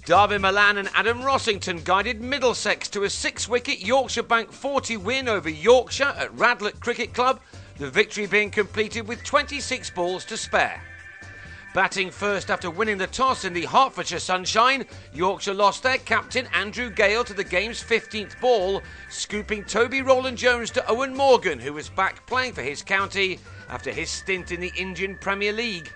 Darvin Malan and Adam Rossington guided Middlesex to a 6-wicket Yorkshire Bank 40 win over Yorkshire at Radlett Cricket Club, the victory being completed with 26 balls to spare. Batting first after winning the toss in the Hertfordshire sunshine, Yorkshire lost their captain Andrew Gale to the game's 15th ball, scooping Toby Roland-Jones to Owen Morgan, who was back playing for his county after his stint in the Indian Premier League.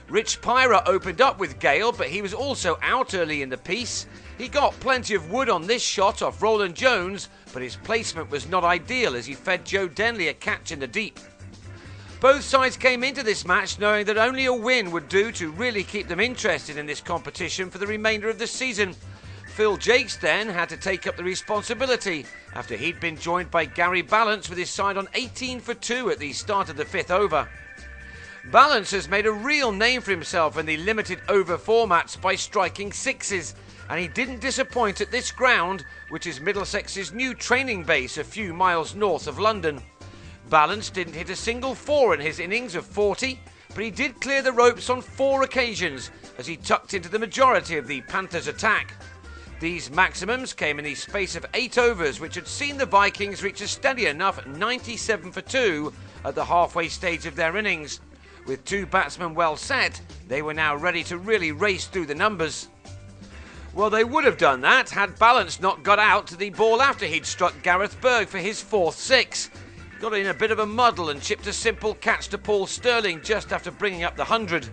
Rich Pyra opened up with Gale, but he was also out early in the piece. He got plenty of wood on this shot off Roland-Jones, but his placement was not ideal as he fed Joe Denly a catch in the deep. Both sides came into this match knowing that only a win would do to really keep them interested in this competition for the remainder of the season. Phil Jaques then had to take up the responsibility after he'd been joined by Gary Ballance with his side on 18 for 2 at the start of the 5th over. Ballance has made a real name for himself in the limited over formats by striking sixes, and he didn't disappoint at this ground, which is Middlesex's new training base a few miles north of London. Ballance didn't hit a single four in his innings of 40, but he did clear the ropes on 4 occasions as he tucked into the majority of the Panthers' attack. These maximums came in the space of 8 overs, which had seen the Vikings reach a steady enough 97 for 2 at the halfway stage of their innings. With 2 batsmen well set, they were now ready to really race through the numbers. Well, they would have done that had Ballance not got out to the ball after he'd struck Gareth Berg for his 4th 6. Got in a bit of a muddle and chipped a simple catch to Paul Stirling just after bringing up the 100.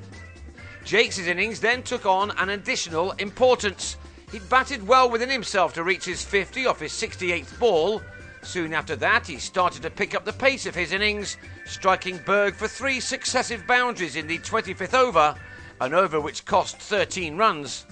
Jaques' innings then took on an additional importance. He'd batted well within himself to reach his 50 off his 68th ball. Soon after that, he started to pick up the pace of his innings, striking Berg for 3 successive boundaries in the 25th over, an over which cost 13 runs.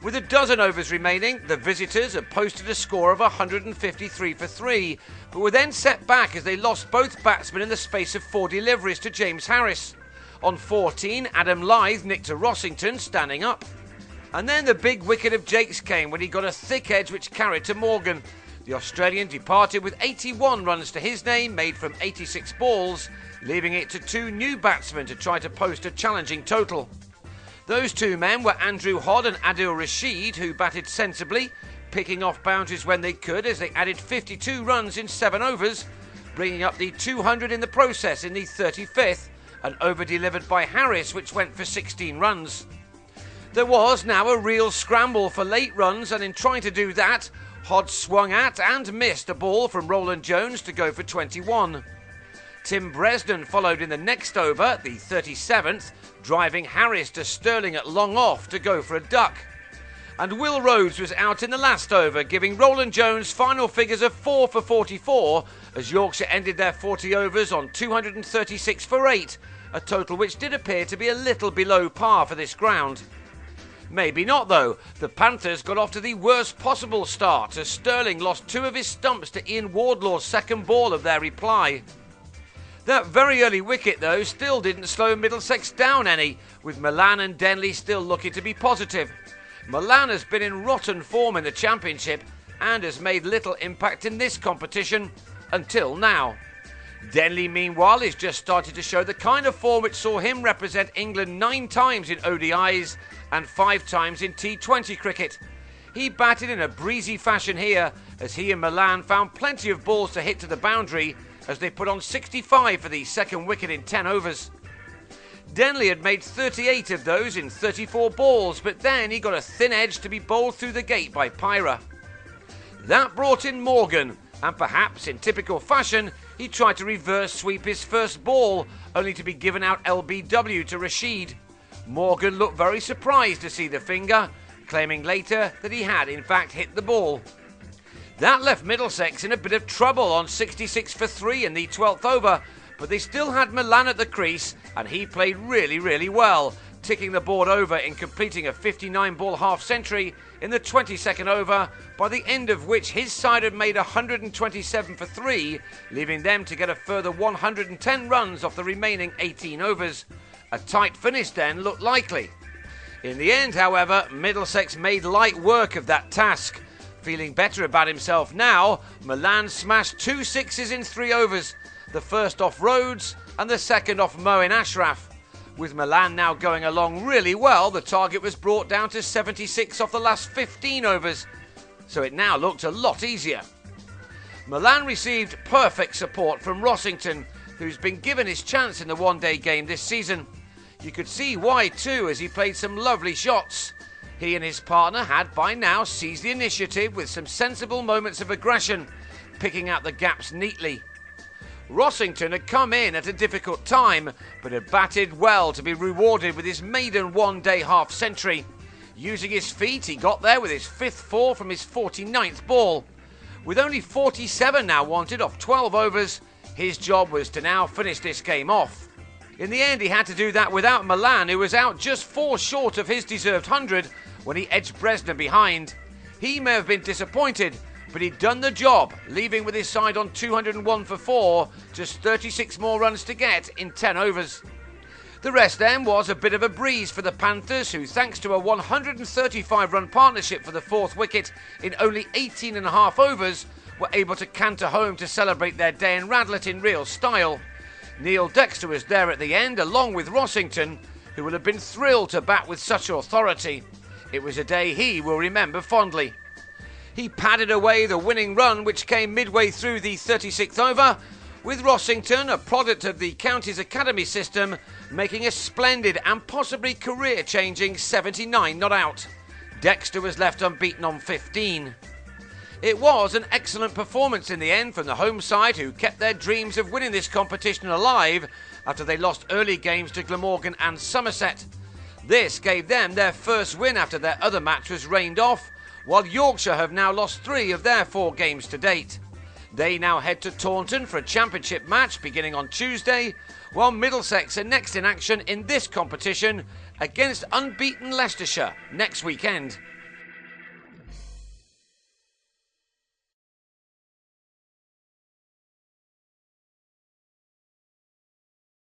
With a dozen overs remaining, the visitors had posted a score of 153 for 3, but were then set back as they lost both batsmen in the space of 4 deliveries to James Harris. On 14, Adam Lyth nicked to Rossington, standing up. And then the big wicket of Jaques came when he got a thick edge which carried to Morgan. The Australian departed with 81 runs to his name, made from 86 balls, leaving it to 2 new batsmen to try to post a challenging total. Those 2 men were Andrew Hodd and Adil Rashid, who batted sensibly, picking off boundaries when they could as they added 52 runs in 7 overs, bringing up the 200 in the process in the 35th, an over delivered by Harris which went for 16 runs. There was now a real scramble for late runs, and in trying to do that, Hodd swung at and missed a ball from Roland-Jones to go for 21. Tim Bresnan followed in the next over, the 37th, driving Harris to Stirling at long off to go for a duck. And Will Rhodes was out in the last over, giving Roland-Jones final figures of 4 for 44 as Yorkshire ended their 40 overs on 236 for 8, a total which did appear to be a little below par for this ground. Maybe not though. The Panthers got off to the worst possible start as Stirling lost 2 of his stumps to Ian Wardlaw's second ball of their reply. That very early wicket though still didn't slow Middlesex down any, with Malan and Denly still looking to be positive. Malan has been in rotten form in the Championship and has made little impact in this competition until now. Denly meanwhile is just started to show the kind of form which saw him represent England 9 times in ODIs and 5 times in T20 cricket. He batted in a breezy fashion here as he and Malan found plenty of balls to hit to the boundary as they put on 65 for the second wicket in 10 overs. Denly had made 38 of those in 34 balls, but then he got a thin edge to be bowled through the gate by Pyra. That brought in Morgan, and perhaps in typical fashion, he tried to reverse sweep his first ball, only to be given out LBW to Rashid. Morgan looked very surprised to see the finger, claiming later that he had in fact hit the ball. That left Middlesex in a bit of trouble on 66 for 3 in the 12th over, but they still had Malan at the crease and he played really well, ticking the board over in completing a 59-ball half-century in the 22nd over, by the end of which his side had made 127 for 3, leaving them to get a further 110 runs off the remaining 18 overs. A tight finish then looked likely. In the end, however, Middlesex made light work of that task. Feeling better about himself now, Malan smashed 2 sixes in 3 overs, the first off Rhodes and the second off Moeen Ashraf. With Malan now going along really well, the target was brought down to 76 off the last 15 overs, so it now looked a lot easier. Malan received perfect support from Rossington, who's been given his chance in the one-day game this season. You could see why too, as he played some lovely shots. He and his partner had by now seized the initiative with some sensible moments of aggression, picking out the gaps neatly. Rossington had come in at a difficult time, but had batted well to be rewarded with his maiden one-day half-century. Using his feet, he got there with his 5th four from his 49th ball. With only 47 now wanted off 12 overs, his job was to now finish this game off. In the end, he had to do that without Malan, who was out just 4 short of his deserved 100 when he edged Bresnan behind. He may have been disappointed, but he'd done the job, leaving with his side on 201 for 4, just 36 more runs to get in 10 overs. The rest then was a bit of a breeze for the Panthers, who thanks to a 135-run partnership for the 4th wicket in only 18.5 overs, were able to canter home to celebrate their day in Radlett in real style. Dexter was there at the end, along with Rossington, who will have been thrilled to bat with such authority. It was a day he will remember fondly. He padded away the winning run, which came midway through the 36th over, with Rossington, a product of the county's academy system, making a splendid and possibly career-changing 79 not out. Dexter was left unbeaten on 15. It was an excellent performance in the end from the home side, who kept their dreams of winning this competition alive after they lost early games to Glamorgan and Somerset. This gave them their first win after their other match was rained off, while Yorkshire have now lost 3 of their 4 games to date. They now head to Taunton for a championship match beginning on Tuesday, while Middlesex are next in action in this competition against unbeaten Leicestershire next weekend.